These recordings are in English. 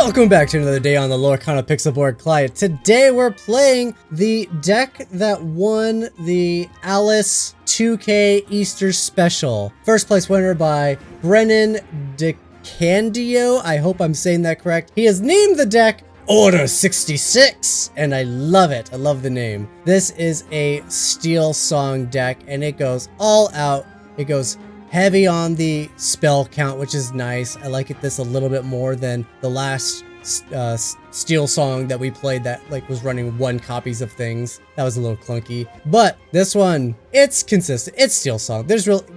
Welcome back to another day on the Lorcana pixelborn client. Today we're playing the deck that won the Alice 2K Easter Special. First place winner by Brennan DeCandio. I hope I'm saying that correct. He has named the deck Order 66, and I love it. I love the name. This is a Steel Song deck, and it goes all out. It goes heavy on the spell count, which is nice. I like this a little bit more than the last Steel Song that we played that was running 1 copies of things. That was a little clunky. But this one, it's consistent. It's Steel Song.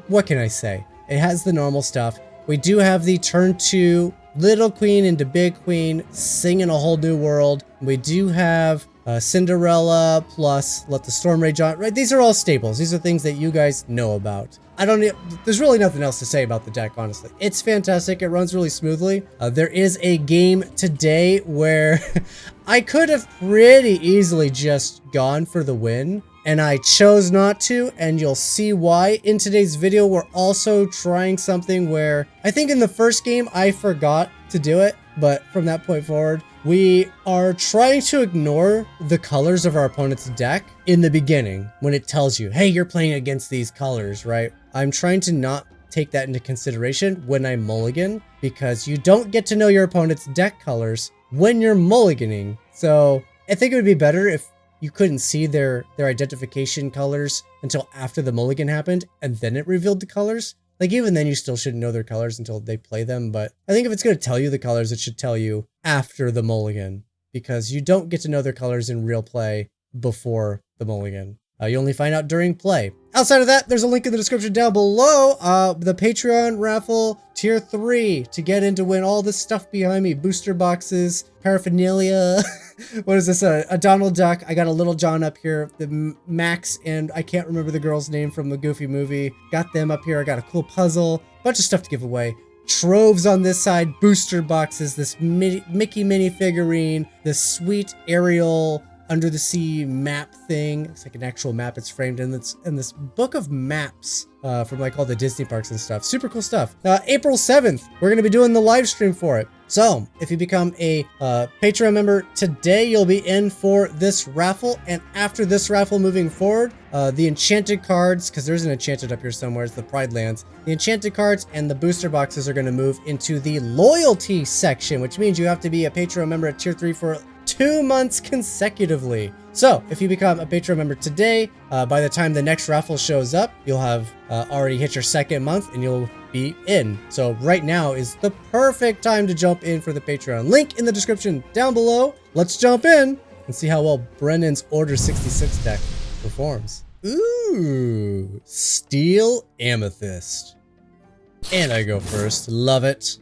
What can I say? It has the normal stuff. We do have the turn 2 Little Queen into Big Queen singing a whole new world. We do have Cinderella plus Let the Storm Rage On. Right? These are all staples. These are things that you guys know about. There's really nothing else to say about the deck, honestly. It's fantastic. It runs really smoothly. There is a game today where I could have pretty easily just gone for the win, and I chose not to, and you'll see why. In today's video, we're also trying something where I think in the first game I forgot to do it, but from that point forward, we are trying to ignore the colors of our opponent's deck in the beginning when it tells you, hey, you're playing against these colors, right? I'm trying to not take that into consideration when I mulligan, because you don't get to know your opponent's deck colors when you're mulliganing. So I think it would be better if you couldn't see their identification colors until after the mulligan happened, and then it revealed the colors. Even then, you still shouldn't know their colors until they play them, but I think if it's going to tell you the colors, it should tell you after the mulligan, because you don't get to know their colors in real play before the mulligan. You only find out during play. Outside of that, there's a link in the description down below. The Patreon raffle tier 3 to get in to win all this stuff behind me. Booster boxes, paraphernalia. What is this? A Donald Duck. I got a Little John up here. The Max and I can't remember the girl's name from the Goofy movie. Got them up here. I got a cool puzzle. Bunch of stuff to give away. Troves on this side. Booster boxes. This Mickey mini figurine. This sweet Ariel under the sea map thing. It's like an actual map. It's framed in this book of maps from all the Disney parks and stuff. Super cool stuff. April 7th, we're going to be doing the live stream for it. So if you become a Patreon member today, you'll be in for this raffle. And after this raffle moving forward, the enchanted cards, because there's an enchanted up here somewhere, it's the Pride Lands. The enchanted cards and the booster boxes are going to move into the loyalty section, which means you have to be a Patreon member at tier 3 for 2 months consecutively. So if you become a Patreon member today, by the time the next raffle shows up, you'll have already hit your 2nd month and you'll be in. So right now is the perfect time to jump in for the Patreon. Link in the description down below. Let's jump in and see how well Brennan's Order 66 deck performs. Ooh, Steel Amethyst. And I go first. Love it.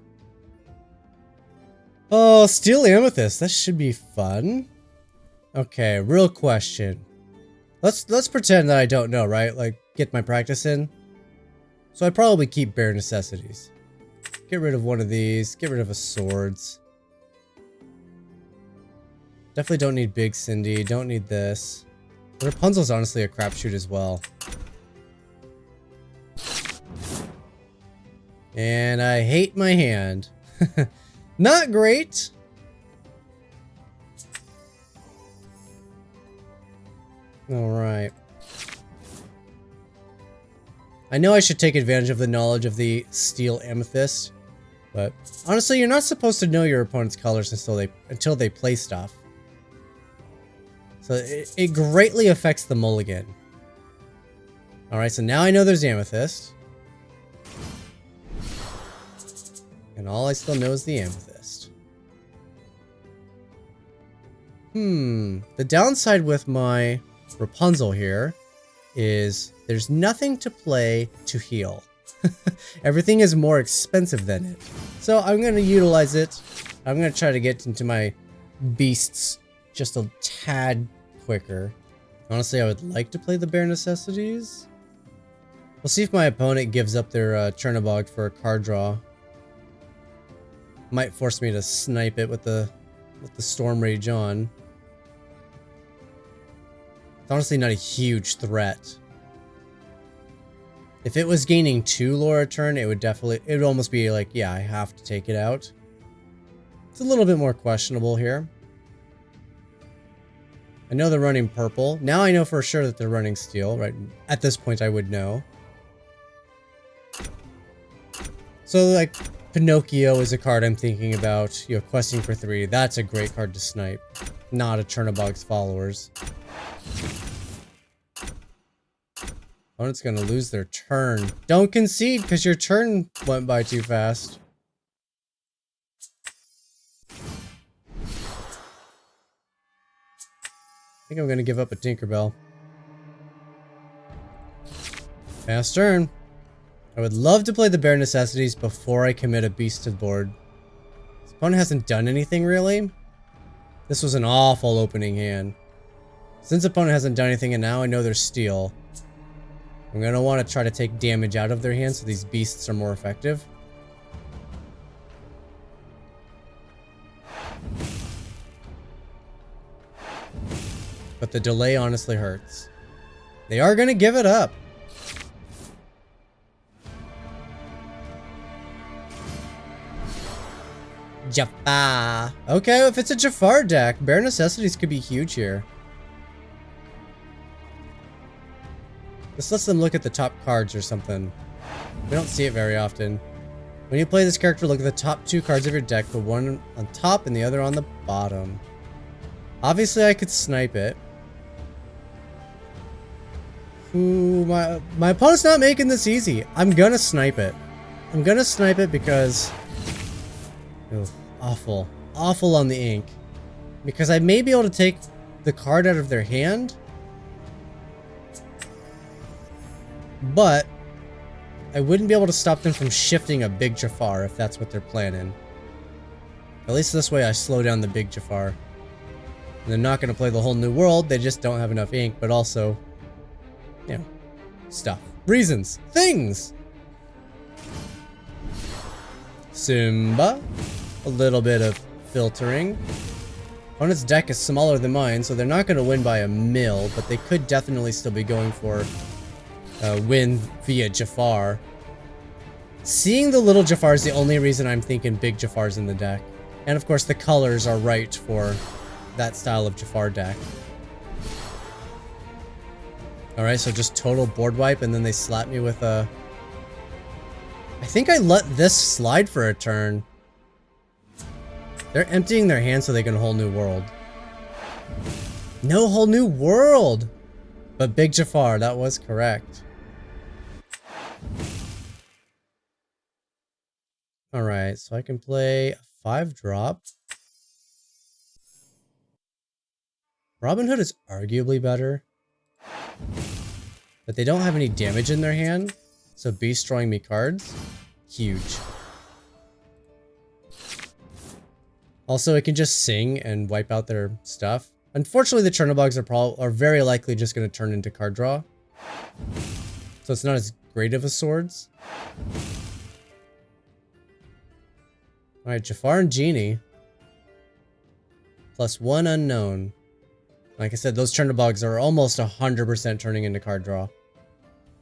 Oh, Steel Amethyst. That should be fun. Okay, real question. Let's pretend that I don't know, right? Get my practice in. So I'd probably keep bare necessities. Get rid of one of these. Get rid of a swords. Definitely don't need Big Cindy. Don't need this. Rapunzel's honestly a crapshoot as well. And I hate my hand. Not great. All right. I know I should take advantage of the knowledge of the Steel Amethyst, but honestly, you're not supposed to know your opponent's colors until they play stuff. So it greatly affects the mulligan. All right, so now I know there's Amethyst. And all I still know is the Amethyst. The downside with my Rapunzel here is there's nothing to play to heal. Everything is more expensive than it. So I'm going to utilize it. I'm going to try to get into my beasts just a tad quicker. Honestly, I would like to play the bare necessities. We'll see if my opponent gives up their Chernobog for a card draw. Might force me to snipe it with the Storm Rage on. It's honestly not a huge threat. If it was gaining 2 lore a turn, it would almost be like, yeah, I have to take it out. It's a little bit more questionable here. I know they're running purple. Now I know for sure that they're running steel, right? At this point, I would know. So, like, Pinocchio is a card I'm thinking about. You know, questing for 3. That's a great card to snipe. Not a Chernobog's followers. Opponent's gonna lose their turn. Don't concede, because your turn went by too fast. I think I'm gonna give up a Tinkerbell. Fast turn. I would love to play the bare necessities before I commit a beast to the board. This opponent hasn't done anything really. This was an awful opening hand. Since opponent hasn't done anything and now I know there's steel, I'm gonna want to try to take damage out of their hand so these beasts are more effective. But the delay honestly hurts. They are gonna give it up. Jafar. Okay, if it's a Jafar deck, bare necessities could be huge here. This lets them look at the top cards or something. We don't see it very often. When you play this character, look at the top 2 cards of your deck, put one on top and the other on the bottom. Obviously, I could snipe it. Ooh, my opponent's not making this easy. I'm gonna snipe it. I'm gonna snipe it because... Oh, awful. Awful on the ink. Because I may be able to take the card out of their hand. But I wouldn't be able to stop them from shifting a big Jafar if that's what they're planning. At least this way I slow down the big Jafar. And they're not going to play the whole new world. They just don't have enough ink. But also, you know, stuff. Reasons. Things. Simba. A little bit of filtering. Opponent's deck is smaller than mine, so they're not going to win by a mil, but they could definitely still be going for win via Jafar. Seeing the little Jafar is the only reason I'm thinking big Jafar's in the deck. And of course the colors are right for that style of Jafar deck. Alright, so just total board wipe and then they slap me with a... I think I let this slide for a turn. They're emptying their hand so they can whole new world. No whole new world! But big Jafar, that was correct. Alright, so I can play a 5-drop. Robin Hood is arguably better. But they don't have any damage in their hand. So Beast drawing me cards. Huge. Also, it can just sing and wipe out their stuff. Unfortunately, the Chernobyls are very likely just going to turn into card draw. So it's not as great of a swords. Alright, Jafar and Genie. Plus 1 unknown. Like I said, those Chernobyls are almost 100% turning into card draw.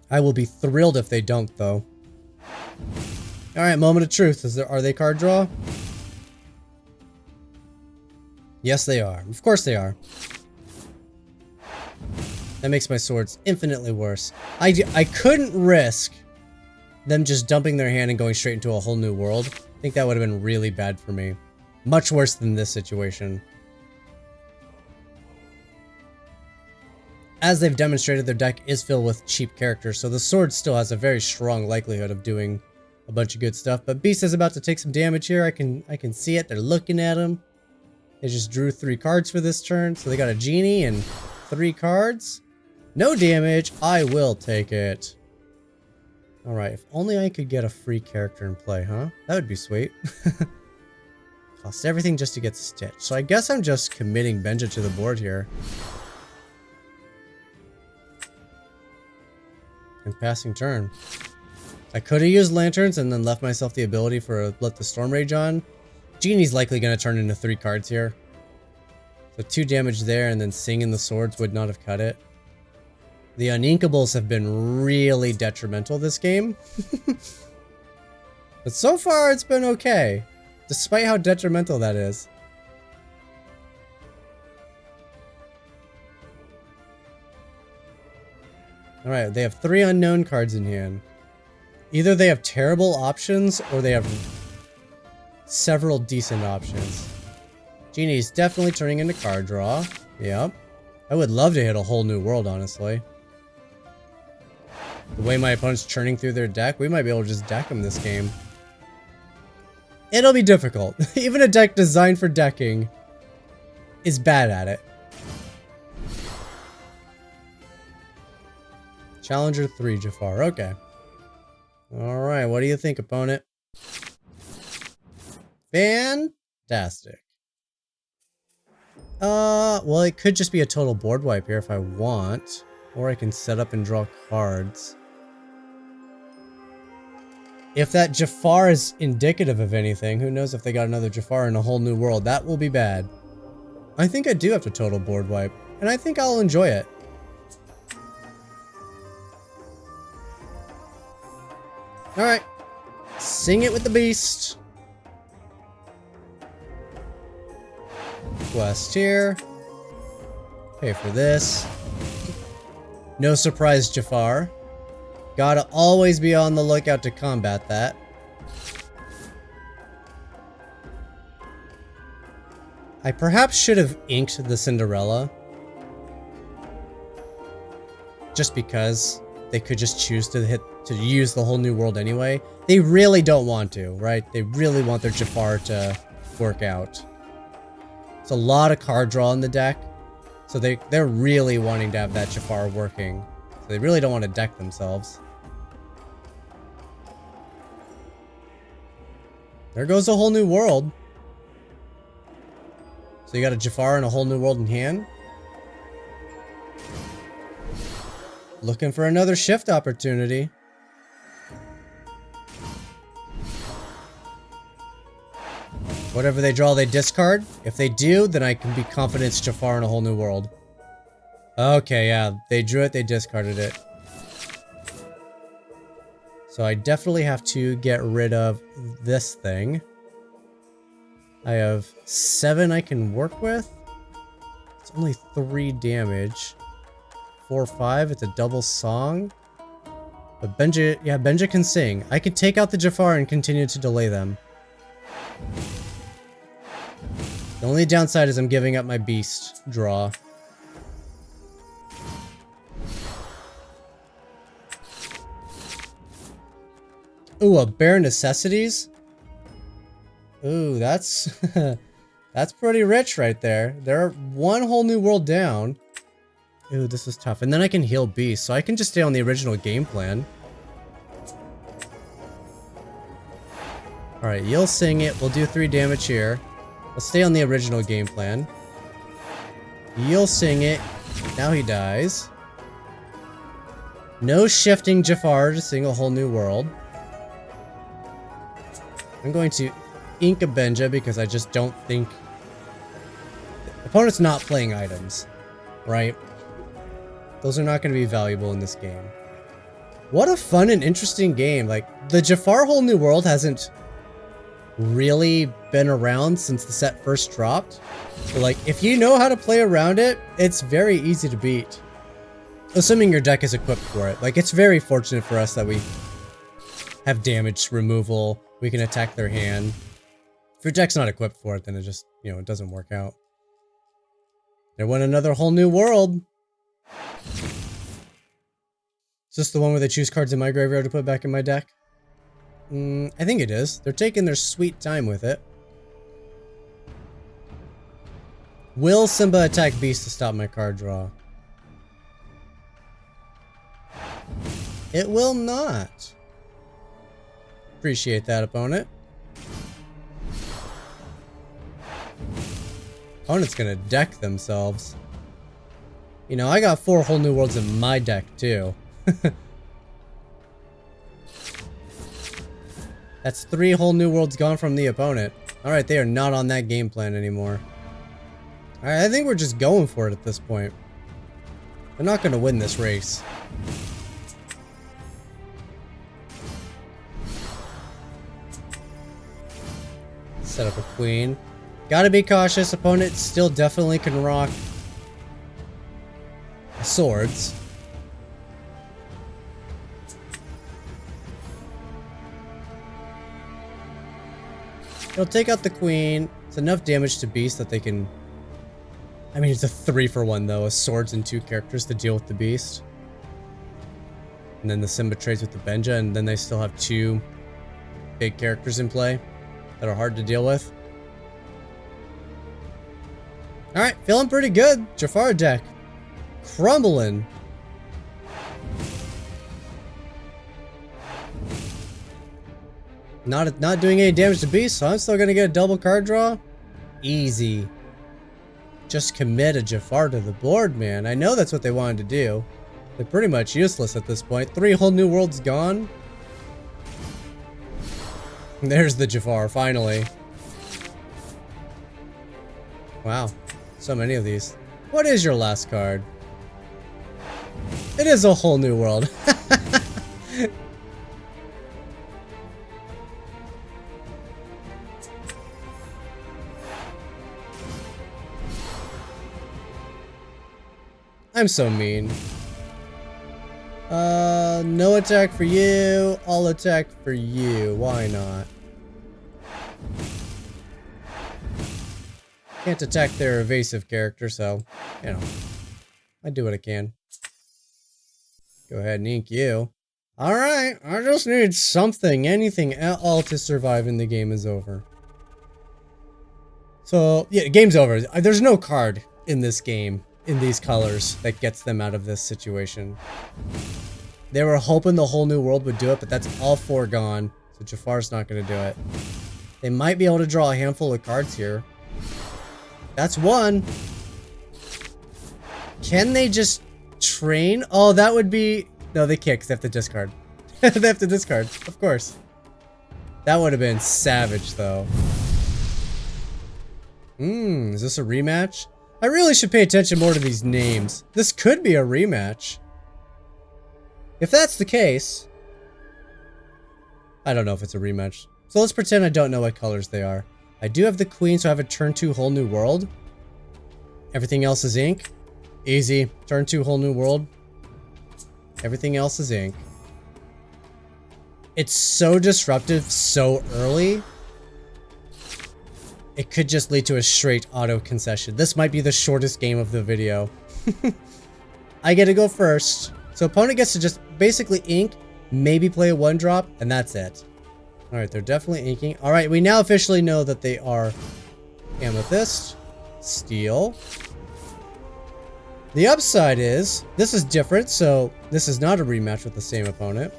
I will be thrilled if they don't, though. Alright, moment of truth. Are they card draw? Yes, they are. Of course they are. That makes my swords infinitely worse. I couldn't risk them just dumping their hand and going straight into a whole new world. I think that would have been really bad for me. Much worse than this situation. As they've demonstrated, their deck is filled with cheap characters, so the sword still has a very strong likelihood of doing a bunch of good stuff. But Beast is about to take some damage here. I can see it. They're looking at him. They just drew 3 cards for this turn, so they got a Genie and 3 cards. No damage. I will take it. Alright, if only I could get a free character in play, huh? That would be sweet. Cost everything just to get Stitch. So I guess I'm just committing Benja to the board here. And passing turn. I could have used Lanterns and then left myself the ability for a Let the Storm Rage on. Genie's likely going to turn into 3 cards here. So 2 damage there, and then Sing in the Swords would not have cut it. The Uninkables have been really detrimental this game. But so far, it's been okay. despite how detrimental that is. Alright, they have 3 unknown cards in hand. Either they have terrible options, or they have several decent options. Genie's definitely turning into card draw. Yep. I would love to hit a whole new world, honestly. The way my opponent's churning through their deck, we might be able to just deck them this game. It'll be difficult. Even a deck designed for decking is bad at it. Challenger 3, Jafar. Okay. Alright, what do you think, opponent? Fantastic. Well, it could just be a total board wipe here if I want. Or I can set up and draw cards. If that Jafar is indicative of anything, who knows if they got another Jafar in a whole new world. That will be bad. I think I do have to total board wipe. And I think I'll enjoy it. Alright. Sing it with the beast. Quest here. Pay for this. No surprise, Jafar. Gotta always be on the lookout to combat that. I perhaps should have inked the Cinderella. Just because they could just choose to use the whole new world anyway. They really don't want to, right? They really want their Jafar to work out. It's a lot of card draw in the deck. So they're really wanting to have that Jafar working. So they really don't want to deck themselves. There goes a whole new world. So you got a Jafar and a whole new world in hand. Looking for another shift opportunity. Whatever they draw, they discard. If they do, then I can be confident it's Jafar in a whole new world. Okay, yeah. They drew it, they discarded it. So I definitely have to get rid of this thing. I have 7 I can work with. It's only 3 damage. 4, 5, it's a double song. But Benja can sing. I could take out the Jafar and continue to delay them. The only downside is I'm giving up my beast draw. Ooh, a bare necessities? Ooh, that's that's pretty rich right there. They're 1 whole new world down. Ooh, this is tough. And then I can heal beast, so I can just stay on the original game plan. Alright, you'll sing it. We'll do 3 damage here. We'll stay on the original game plan. You'll sing it. Now he dies. No shifting Jafar to sing a whole new world. I'm going to ink a Benja because I just don't think... Opponent's not playing items, right? Those are not going to be valuable in this game. What a fun and interesting game. Like, the Jafar whole new world hasn't really been around since the set first dropped. But like, if you know how to play around it, it's very easy to beat. Assuming your deck is equipped for it. Like, it's very fortunate for us that we have damage removal. We can attack their hand. If your deck's not equipped for it, then it just, you know, it doesn't work out. There went another whole new world. Is this the one where they choose cards in my graveyard to put back in my deck? I think it is. They're taking their sweet time with it. Will Simba attack Beast to stop my card draw? It will not. Appreciate that, opponent. Opponent's gonna deck themselves. You know, I got 4 whole new worlds in my deck, too. That's 3 whole new worlds gone from the opponent. Alright, they are not on that game plan anymore. Alright, I think we're just going for it at this point. They're not gonna win this race. Set up a queen. Gotta be cautious. Opponent still definitely can rock swords. He'll take out the queen. It's enough damage to beast that they can... I mean, it's a 3-for-1 though. A swords and 2 characters to deal with the beast. And then the Simba trades with the Benja, and then they still have 2 big characters in play that are hard to deal with. Alright, feeling pretty good. Jafar deck. Crumbling. Not doing any damage to beast, so I'm still gonna get a double card draw. Easy. Just commit a Jafar to the board, man. I know that's what they wanted to do. They're pretty much useless at this point. 3 whole new worlds gone. There's the Jafar, finally. Wow. So many of these. What is your last card? It is a whole new world. I'm so mean. No attack for you. I'll attack for you. Why not? Can't attack their evasive character, so, you know, I do what I can. Go ahead and ink you. Alright, I just need something, anything at all to survive and the game is over. So, yeah, game's over. There's no card in this game, in these colors, that gets them out of this situation. They were hoping the whole new world would do it, but that's all foregone, so Jafar's not going to do it. They might be able to draw a handful of cards here. That's one. Can they just train? Oh, that would be... No, they can't because they have to discard. They have to discard, of course. That would have been savage, though. Is this a rematch? I really should pay attention more to these names. This could be a rematch. If that's the case... I don't know if it's a rematch. So let's pretend I don't know what colors they are. I do have the queen, so I have a turn 2 whole new world. Everything else is ink. Easy. Turn 2 whole new world. Everything else is ink. It's so disruptive so early. It could just lead to a straight auto concession. This might be the shortest game of the video. I get to go first. So opponent gets to just basically ink, maybe play a 1-drop, and that's it. Alright, they're definitely inking. Alright, we now officially know that they are Amethyst, Steel. The upside is, this is different, so this is not a rematch with the same opponent.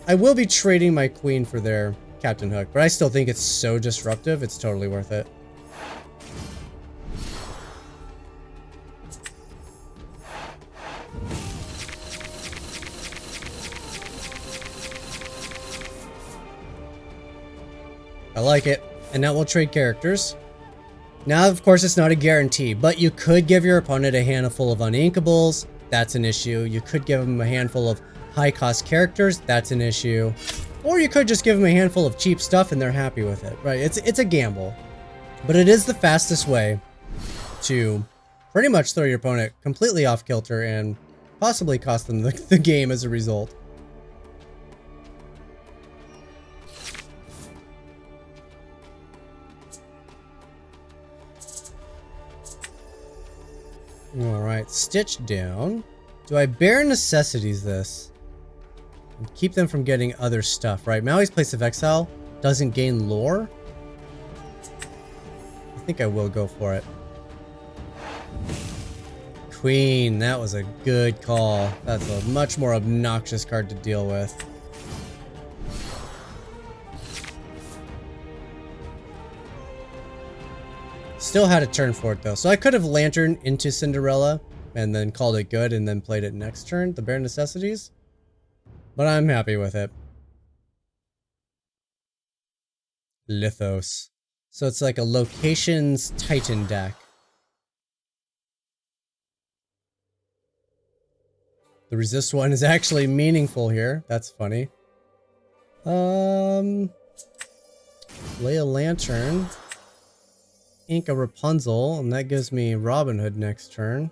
I will be trading my queen for their Captain Hook, but I still think it's so disruptive, it's totally worth it. I like it. And now we'll trade characters. Now, of course, it's not a guarantee, but you could give your opponent a handful of uninkables. That's an issue. You could give them a handful of high-cost characters. That's an issue. Or you could just give them a handful of cheap stuff and they're happy with it, right? It's a gamble. But it is the fastest way to pretty much throw your opponent completely off kilter and possibly cost them the game as a result. Alright, Stitch down. Do I bare necessities this? And keep them from getting other stuff, right? Maui's Place of Exile doesn't gain lore? I think I will go for it. Queen, that was a good call. That's a much more obnoxious card to deal with. Still had a turn for it though, so I could have Lantern into Cinderella and then called it good and then played it next turn, the bare necessities. But I'm happy with it. Lithos. So it's like a locations Titan deck. The resist one is actually meaningful here. That's funny. Lay a Lantern. ink a Rapunzel, and that gives me Robin Hood next turn.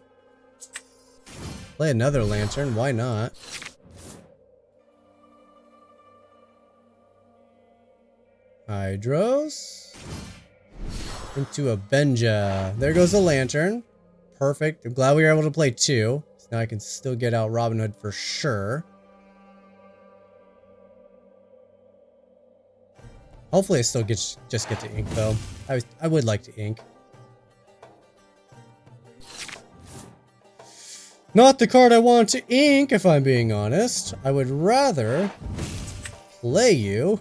Play another lantern, why not? Hydros. Into a Benja. There goes a lantern. Perfect. I'm glad we were able to play 2. So now I can still get out Robin Hood for sure. Hopefully I still just get to ink though. I would like to ink. Not the card I want to ink, if I'm being honest. I would rather play you.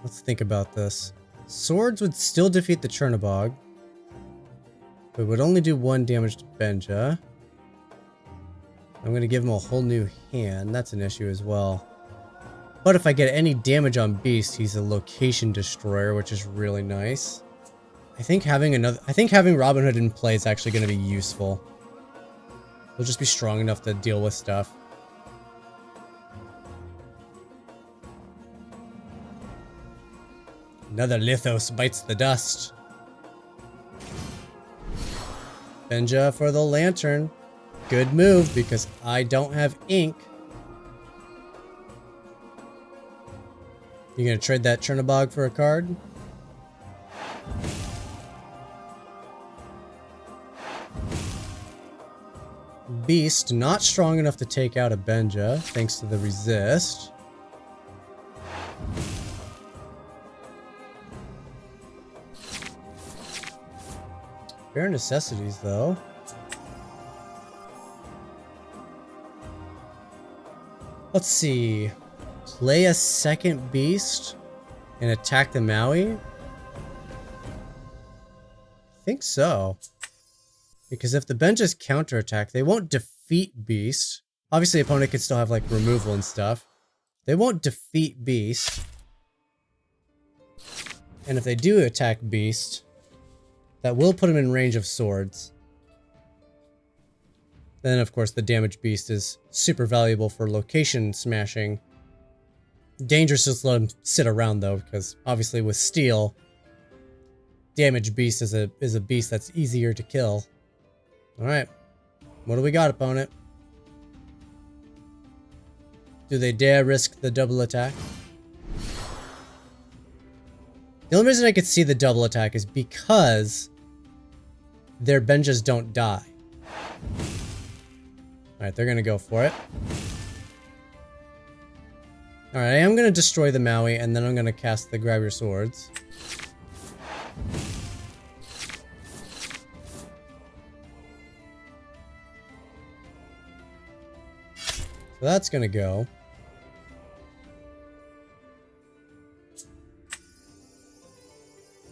Let's think about this. Swords would still defeat the Chernobog. But it would only do 1 damage to Benja. I'm going to give him a whole new hand. That's an issue as well. But if I get any damage on Beast, he's a location destroyer, which is really nice. I think having Robin Hood in play is actually going to be useful. He'll just be strong enough to deal with stuff. Another Lithos bites the dust. Benja for the lantern. Good move because I don't have ink. You gonna trade that Chernobog for a card? Beast, not strong enough to take out a Benja, thanks to the resist. Bare necessities, though. Let's see. Play a second beast and attack the Maui? I think so. Because if the Benjas counterattack, they won't defeat Beast. Obviously, the opponent can still have, like, removal and stuff. They won't defeat Beast. And if they do attack Beast, that will put him in range of swords. Then, of course, the damage Beast is super valuable for location smashing. Dangerous to just let him sit around, though, because obviously with Steel, damage Beast is a beast that's easier to kill. Alright. What do we got, opponent? Do they dare risk the double attack? The only reason I could see the double attack is because their Benjas don't die. Alright, they're gonna go for it. Alright, I am gonna destroy the Maui, and then I'm gonna cast the Grab Your Swords. So that's gonna go.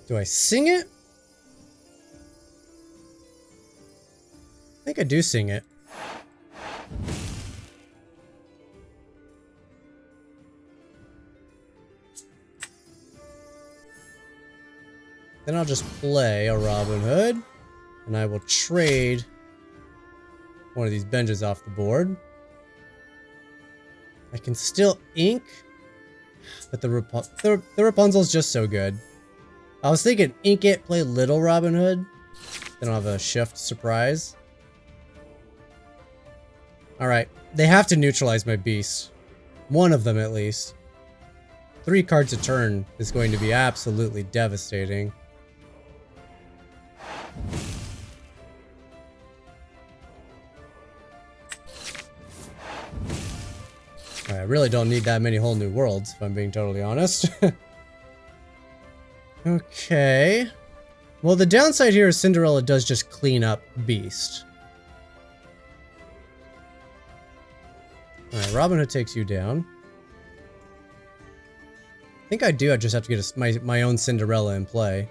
Do I sing it? I think I do sing it. Then I'll just play a Robin Hood, and I will trade one of these Benjas off the board. I can still ink, but the Rapunzel's just so good. I was thinking ink it, play little Robin Hood, then I'll have a shift surprise. Alright, they have to neutralize my beast. One of them at least. 3 cards a turn is going to be absolutely devastating. I really don't need that many whole new worlds, if I'm being totally honest. Okay. Well, the downside here is Cinderella does just clean up Beast. Alright, Robin Hood takes you down. I think I do, I just have to get my own Cinderella in play.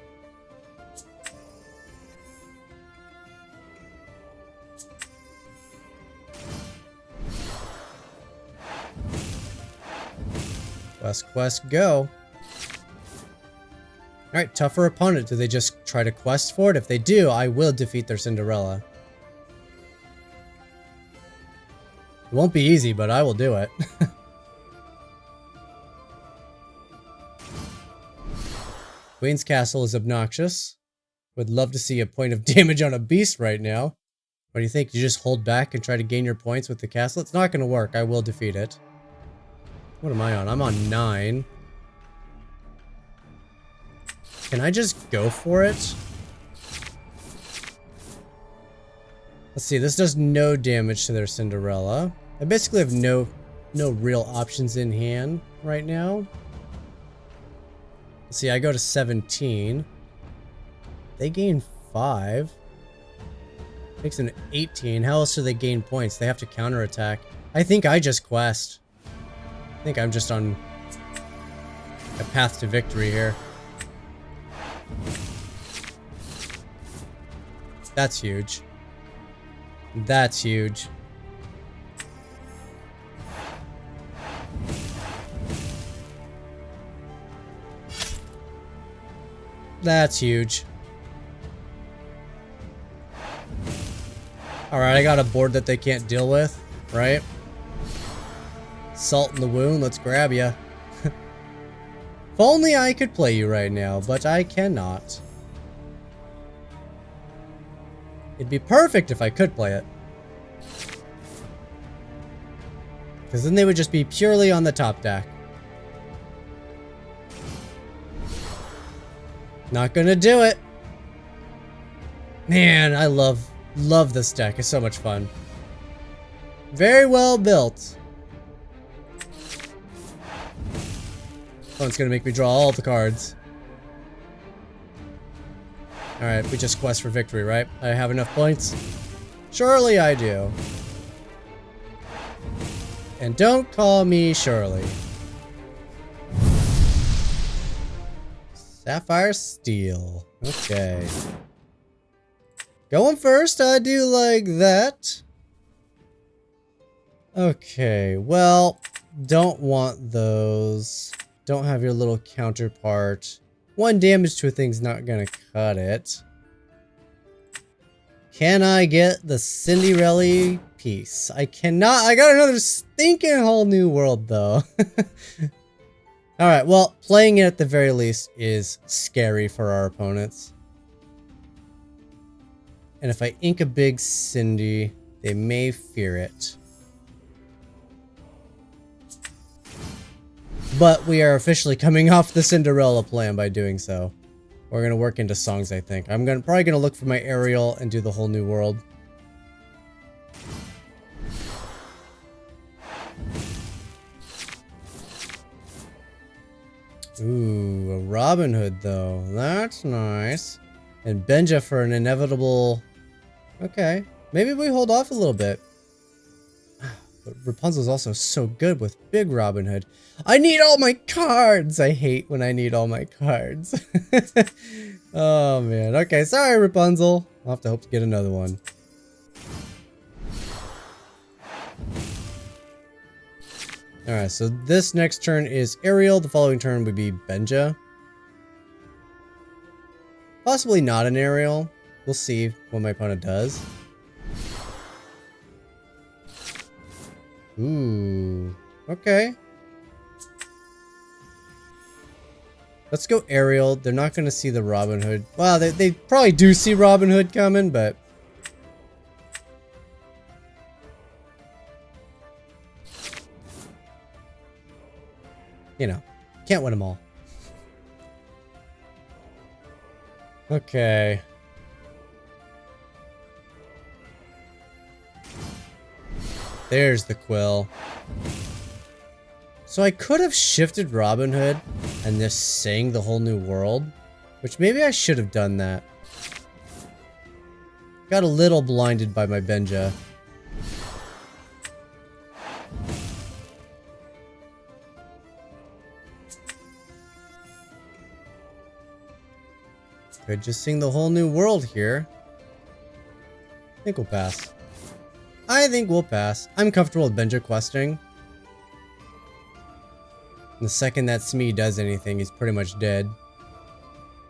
Quest, go. Alright, tougher opponent. Do they just try to quest for it? If they do, I will defeat their Cinderella. It won't be easy, but I will do it. Queen's Castle is obnoxious. Would love to see a point of damage on a beast right now. What do you think? You just hold back and try to gain your points with the castle? It's not going to work. I will defeat it. What am I on? I'm on 9. Can I just go for it? Let's see. This does no damage to their Cinderella. I basically have no real options in hand right now. Let's see. I go to 17. They gain 5. Makes an 18. How else do they gain points? They have to counterattack. I think I just quest. I think I'm just on a path to victory here. That's huge. That's huge. That's huge. Alright, I got a board that they can't deal with, right? Salt in the wound, let's grab ya. If only I could play you right now, but I cannot. It'd be perfect if I could play it. Because then they would just be purely on the top deck. Not gonna do it. Man, I love this deck. It's so much fun. Very well built. Oh, it's gonna make me draw all the cards. Alright, we just quest for victory, right? I have enough points? Surely I do. And don't call me Shirley. Sapphire Steel. Okay. Going first, I do like that. Okay, well, don't want those. Don't have your little counterpart. 1 damage to a thing's not gonna cut it. Can I get the Cinderella piece? I cannot. I got another stinking whole new world, though. Alright, well, playing it at the very least is scary for our opponents. And if I ink a big Cindy, they may fear it. But we are officially coming off the Cinderella plan by doing so. We're going to work into songs, I think. I'm probably going to look for my aerial and do the whole new world. Ooh, a Robin Hood, though. That's nice. And Benja for an inevitable... Okay. Maybe we hold off a little bit. But Rapunzel's also so good with big Robin Hood. I need all my cards! I hate when I need all my cards. Oh, man. Okay, sorry, Rapunzel. I'll have to hope to get another one. Alright, so this next turn is Ariel. The following turn would be Benja. Possibly not an Ariel. We'll see what my opponent does. Ooh. Okay. Let's go Ariel. They're not going to see the Robin Hood. Well, they probably do see Robin Hood coming, but... You know, can't win them all. Okay. There's the quill. So I could have shifted Robin Hood and just sang the whole new world, which maybe I should have done that. Got a little blinded by my Benja. Could just sing the whole new world here. I think we'll pass. I think we'll pass. I'm comfortable with Benja questing. The second that Smee does anything, he's pretty much dead.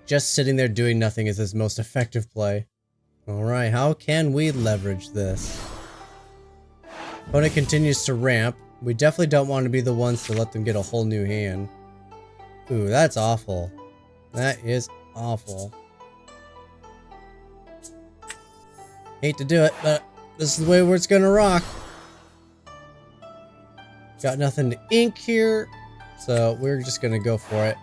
Just sitting there doing nothing is his most effective play. Alright, how can we leverage this? Opponent continues to ramp. We definitely don't want to be the ones to let them get a whole new hand. Ooh, that's awful. That is awful. Hate to do it, but this is the way where it's gonna rock. Got nothing to ink here, so we're just gonna go for it.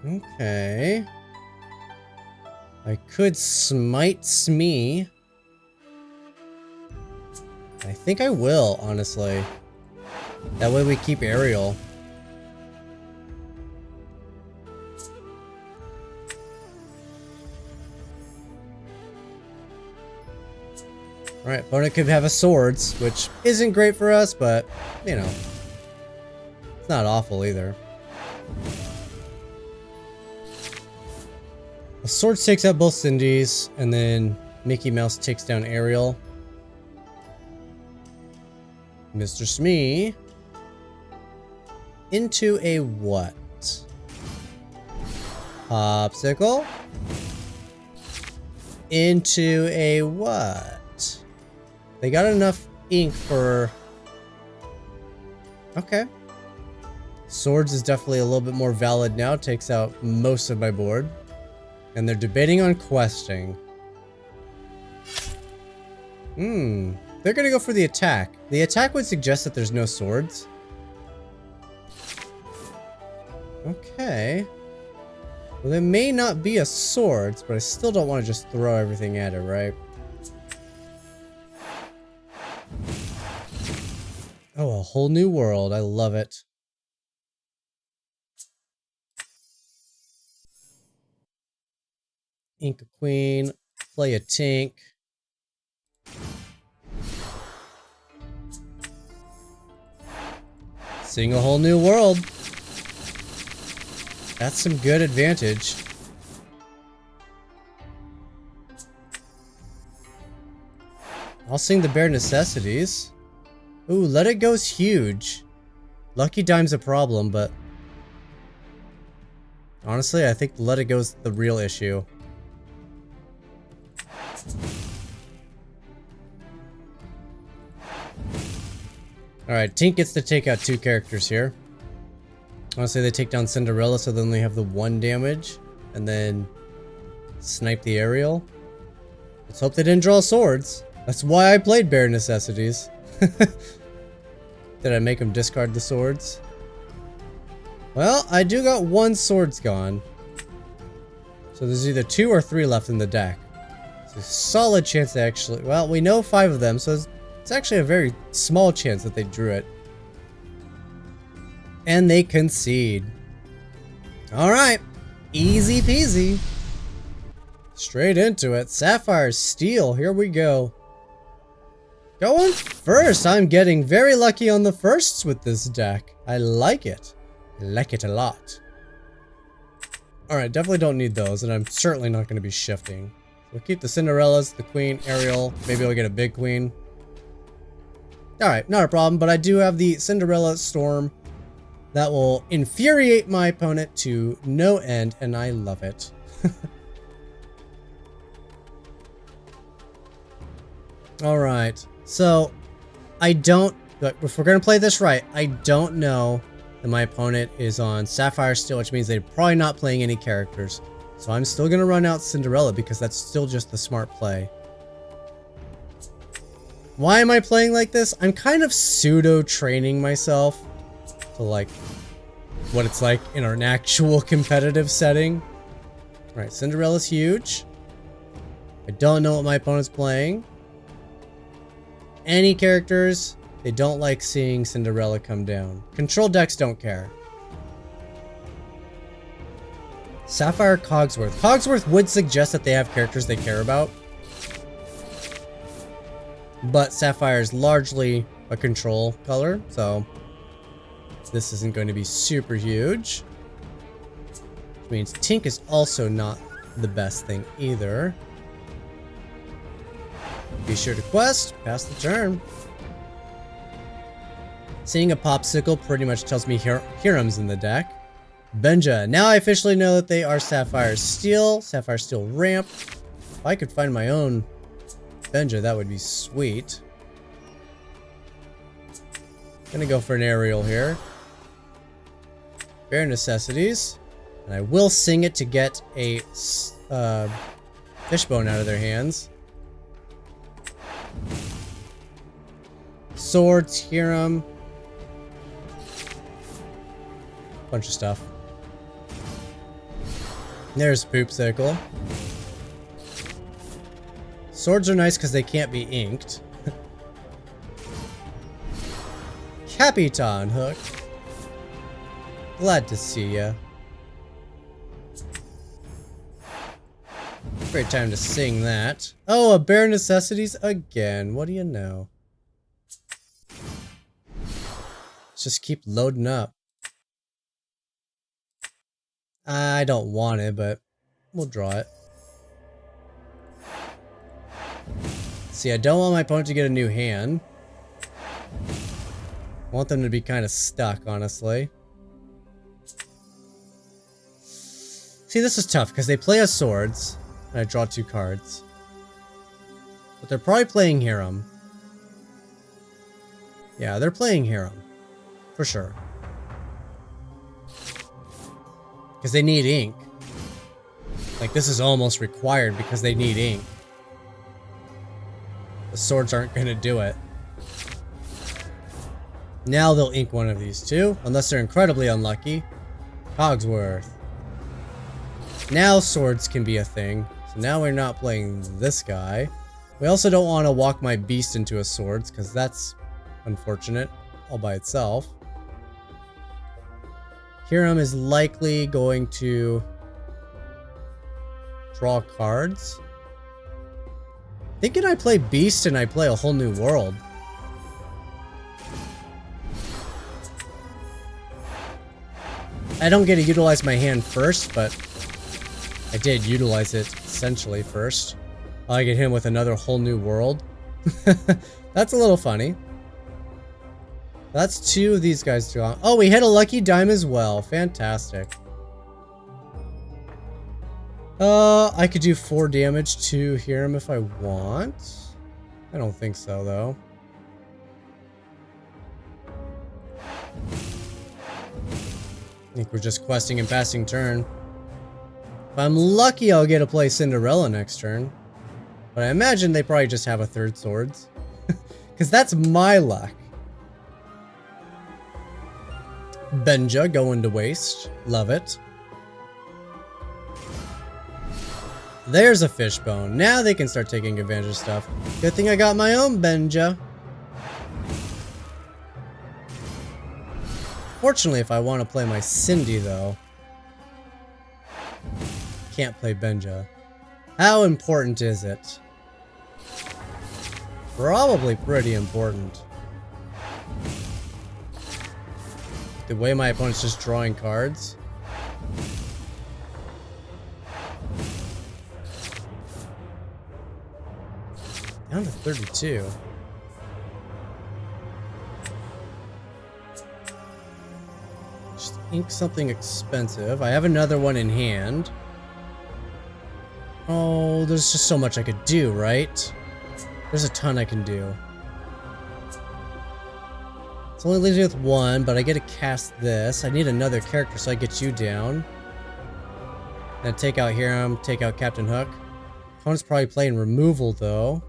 Okay. I could smite Smee. I think I will, honestly. That way we keep aerial. Alright, opponent could have a swords, which isn't great for us, but, you know, it's not awful either. The swords takes out both Cindy's, and then Mickey Mouse takes down Ariel. Mr. Smee into a what? Popsicle into a what? They got enough ink for... Okay. Swords is definitely a little bit more valid now. Takes out most of my board. And they're debating on questing. They're gonna go for the attack. The attack would suggest that there's no swords. Okay. Well, there may not be a swords, but I still don't want to just throw everything at it, right? Oh, a whole new world. I love it. Ink a queen. Play a tink. Seeing a whole new world. That's some good advantage. I'll sing the bare necessities. Ooh, Let It Go's huge. Lucky Dime's a problem, but honestly, I think Let It Go's the real issue. Alright, Tink gets to take out 2 characters here. Honestly, they take down Cinderella, so they only have the 1 damage. And then snipe the Ariel. Let's hope they didn't draw swords. That's why I played Bare Necessities. Did I make them discard the swords? Well, I do got 1 swords gone. So there's either 2 or 3 left in the deck. It's a solid chance they actually... Well, we know 5 of them, so it's actually a very small chance that they drew it. And they concede. Alright. Easy peasy. Straight into it. Sapphire Steel. Here we go. Going first. I'm getting very lucky on the firsts with this deck. I like it. I like it a lot. Alright, definitely don't need those, and I'm certainly not going to be shifting. We'll keep the Cinderellas, the Queen, Ariel. Maybe I'll get a big Queen. Alright, not a problem, but I do have the Cinderella Storm. That will infuriate my opponent to no end, and I love it. Alright, so I don't... If we're going to play this right, I don't know that my opponent is on Sapphire Steel, which means they're probably not playing any characters. So I'm still going to run out Cinderella because that's still just the smart play. Why am I playing like this? I'm kind of pseudo-training myself to like what it's like in an actual competitive setting. Alright, Cinderella's huge. I don't know what my opponent's playing. Any characters, they don't like seeing Cinderella come down. Control decks don't care. Sapphire Cogsworth. Cogsworth would suggest that they have characters they care about. But Sapphire is largely a control color, so this isn't going to be super huge. Which means Tink is also not the best thing either. Be sure to quest, pass the turn. Seeing a Popsicle pretty much tells me Hiram's in the deck. Benja. Now I officially know that they are Sapphire Steel. Sapphire Steel ramp. If I could find my own Benja, that would be sweet. Gonna go for an aerial here. Bare necessities. And I will sing it to get a fishbone out of their hands. Swords, hear 'em. Bunch of stuff. There's Poop Sickle. Swords are nice because they can't be inked. Capitan Hook. Glad to see ya. Great time to sing that. Oh, a bare necessities again. What do you know? Let's just keep loading up. I don't want it, but we'll draw it. See, I don't want my opponent to get a new hand. I want them to be kind of stuck, honestly. See, this is tough because they play as swords, and I draw 2 cards. But they're probably playing Hiram. Yeah, they're playing Hiram. For sure. Because they need ink. Like, this is almost required because they need ink. The swords aren't going to do it. Now they'll ink one of these 2, unless they're incredibly unlucky. Cogsworth. Now swords can be a thing. So now we're not playing this guy. We also don't want to walk my beast into a swords, because that's unfortunate all by itself. Hiram is likely going to draw cards. Thinking I play beast and I play a whole new world. I don't get to utilize my hand first, but I did utilize it essentially first. I get him with another whole new world. That's a little funny. That's 2 of these guys drawn. Oh, we hit a lucky dime as well. Fantastic. I could do 4 damage to Hiram if I want. I don't think so, though. I think we're just questing and passing turn. If I'm lucky, I'll get to play Cinderella next turn. But I imagine they probably just have a 3rd swords. Because that's my luck. Benja going to waste. Love it. There's a fishbone. Now they can start taking advantage of stuff. Good thing I got my own Benja. Fortunately, if I want to play my Cindy, though, can't play Benja. How important is it? Probably pretty important. The way my opponent's just drawing cards. Down to 32. Just ink something expensive. I have another one in hand. Oh, there's just so much I could do, right? There's a ton I can do. It only leaves me with 1, but I get to cast this. I need another character, so I get you down. Then take out Hiram, take out Captain Hook. Opponent's probably playing removal, though.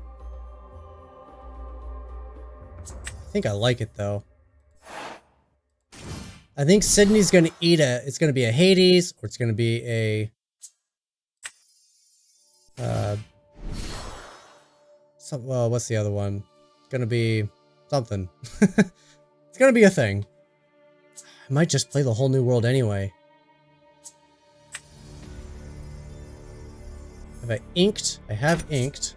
I think I like it, though. I think Sydney's gonna eat it's gonna be a Hades, or it's gonna be a... well, what's the other one? It's gonna be something. It's gonna be a thing. I might just play the whole new world anyway. Have I inked? I have inked.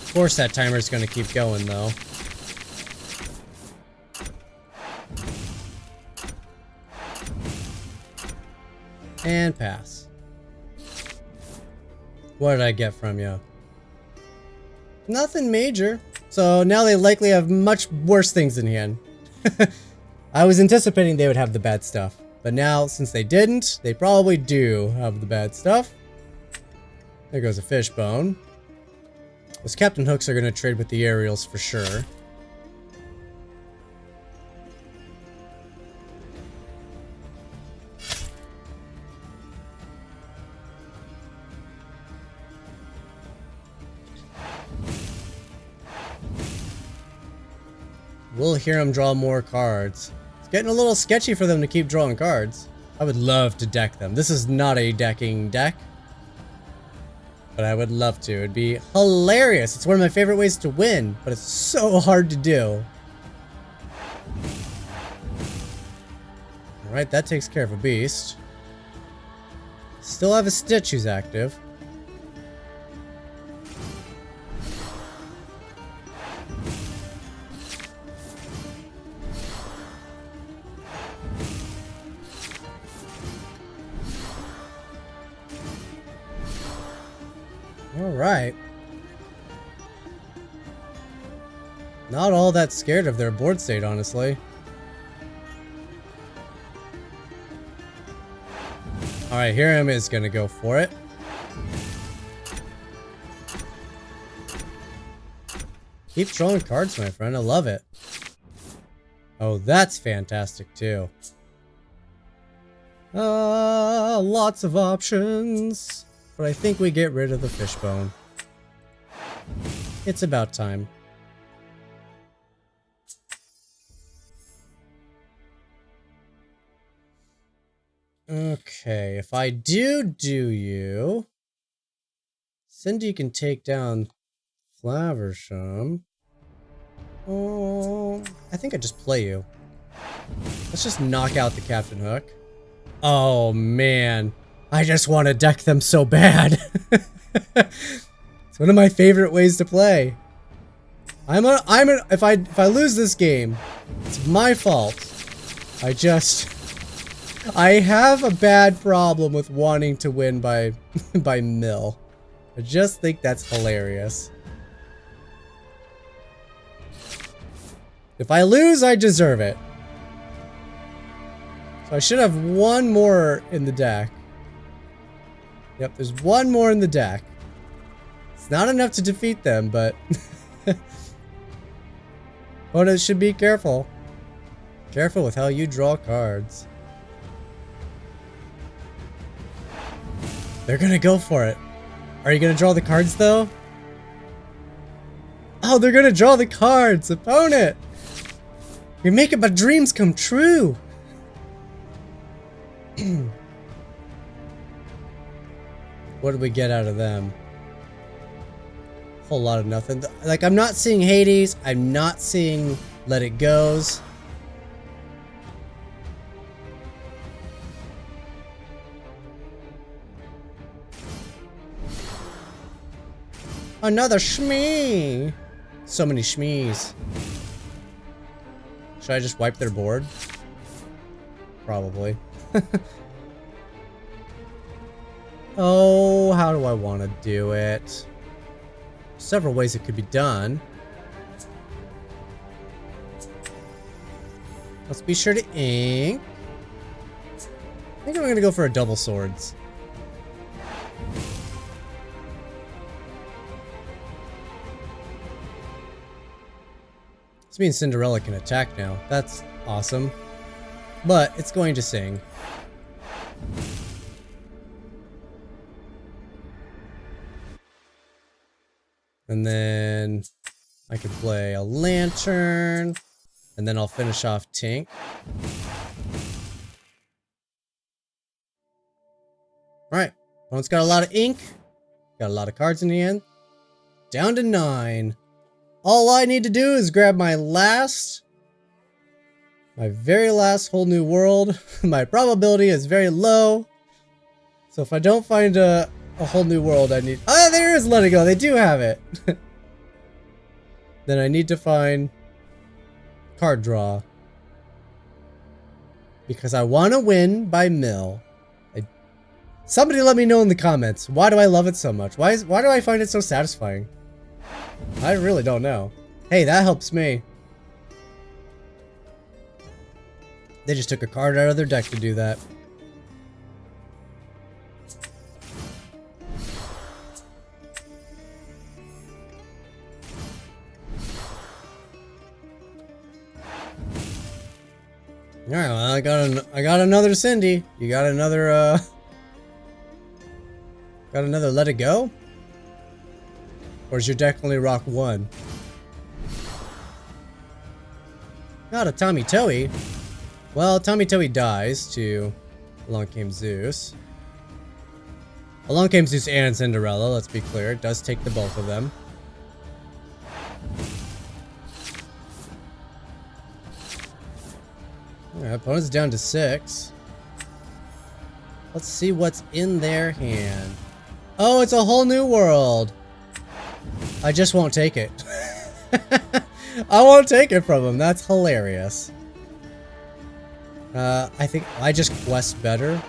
Of course that timer's gonna keep going, though. And pass. What did I get from you? Nothing major. So now they likely have much worse things in hand. I was anticipating they would have the bad stuff. But now, since they didn't, they probably do have the bad stuff. There goes a fishbone. Those Captain Hooks are going to trade with the aerials for sure. We'll hear them draw more cards. It's getting a little sketchy for them to keep drawing cards. I would love to deck them. This is not a decking deck, but I would love to. It'd be hilarious. It's one of my favorite ways to win, but it's so hard to do. Alright, that takes care of a beast. Still have a Stitch who's active. Alright. Not all that scared of their board state, honestly. Alright, Hiram is gonna go for it. Keep drawing cards, my friend. I love it. Oh, that's fantastic, too. Lots of options. But I think we get rid of the fishbone. It's about time. Okay, if I do you, Cindy can take down Flaversham. Oh, I think I just play you. Let's just knock out the Captain Hook. Oh man, I just want to deck them so bad. It's one of my favorite ways to play. If I lose this game, it's my fault. I have a bad problem with wanting to win by mill. I just think that's hilarious. If I lose, I deserve it. So I should have one more in the deck. Yep, there's one more in the deck. It's not enough to defeat them, but opponents should be careful. Careful with how you draw cards. They're gonna go for it. Are you gonna draw the cards though? Oh, they're gonna draw the cards, opponent! You're making my dreams come true! What did we get out of them? Whole lot of nothing. Like, I'm not seeing Hades. I'm not seeing Let It Goes. Another shmee! So many shmees. Should I just wipe their board? Probably. Oh, how do I want to do it? Several ways it could be done. Let's be sure to ink. I think I'm going to go for a double swords. This means Cinderella can attack now. That's awesome. But it's going to sing. And then I could play a lantern. And then I'll finish off Tink. Alright. Opponent's got a lot of ink. Got a lot of cards in the end. Down to 9. All I need to do is grab my very last whole new world. My probability is very low. So if I don't find a whole new world, I need... Oh, there is Let It Go. They do have it. Then I need to find card draw. Because I want to win by mill. Somebody let me know in the comments. Why do I love it so much? Why do I find it so satisfying? I really don't know. Hey, that helps me. They just took a card out of their deck to do that. All right, well, I got another Cindy. You got another Let It Go? Or is your deck only rock one? Not a Tommy Toei. Well, Tommy Toei dies to Along Came Zeus. Along Came Zeus and Cinderella, let's be clear. It does take the both of them. Alright, opponent's down to 6. Let's see what's in their hand. Oh, it's a whole new world. I just won't take it. I won't take it from him. That's hilarious. I think I just quest better.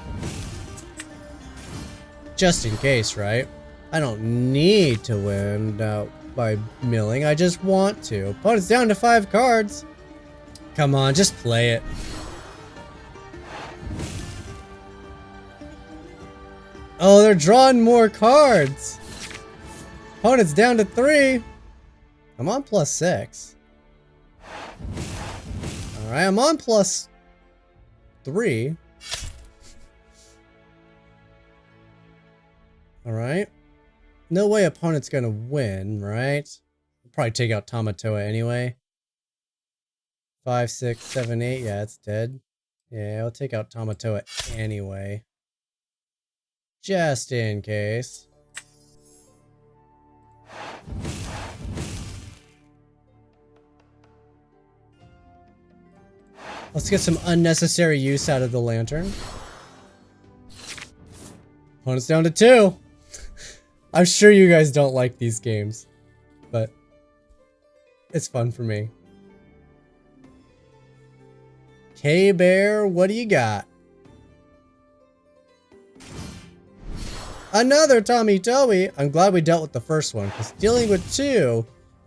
Just in case, right? I don't need to win by milling. I just want to. Opponent's down to 5 cards. Come on, just play it. Oh, they're drawing more cards. Opponent's down to 3. I'm on +6. Alright, I'm on +3. Alright. No way opponent's gonna win, right? I'll probably take out Tamatoa anyway. 5, 6, 7, 8. Yeah, it's dead. Yeah, I'll take out Tamatoa anyway. Just in case. Let's get some unnecessary use out of the lantern. Opponent's down to 2. I'm sure you guys don't like these games, but it's fun for me. K-Bear, what do you got? Another Tommy Toei. I'm glad we dealt with the first one, because dealing with 2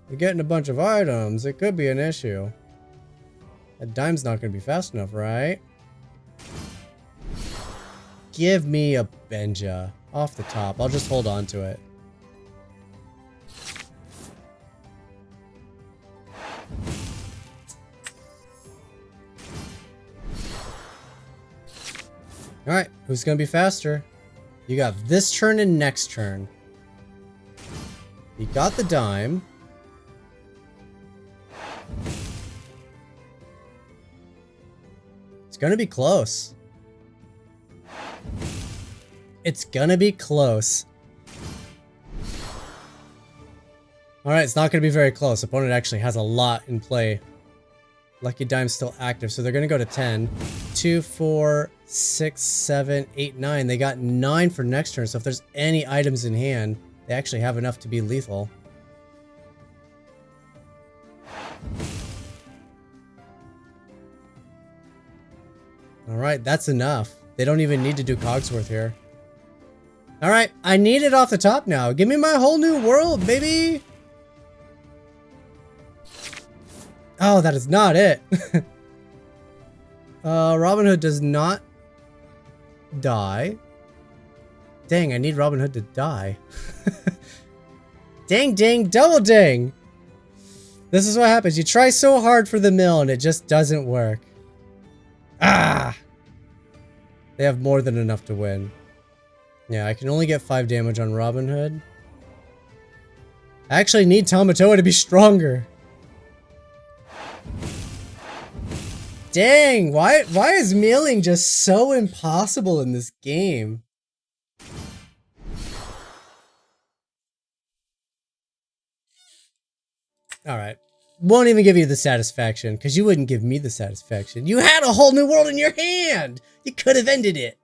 and getting a bunch of items, it could be an issue. That dime's not going to be fast enough, right? Give me a Benja. Off the top. I'll just hold on to it. Alright, who's going to be faster? You got this turn and next turn. You got the dime. It's gonna be close. It's gonna be close. Alright, it's not gonna be very close. Opponent actually has a lot in play. Lucky Dime's still active, so they're gonna go to 10. 2, 4, 6, 7, 8, 9. They got 9 for next turn, so if there's any items in hand, they actually have enough to be lethal. Alright, that's enough. They don't even need to do Cogsworth here. Alright, I need it off the top now. Give me my whole new world, baby! Oh, that is not it. Robin Hood does not die. Dang, I need Robin Hood to die. Dang, dang, double dang! This is what happens. You try so hard for the mill and it just doesn't work. Ah! They have more than enough to win. Yeah, I can only get 5 damage on Robin Hood. I actually need Tamatoa to be stronger. Dang, why is milling just so impossible in this game? Alright. Won't even give you the satisfaction, because you wouldn't give me the satisfaction. You had a whole new world in your hand! You could have ended it!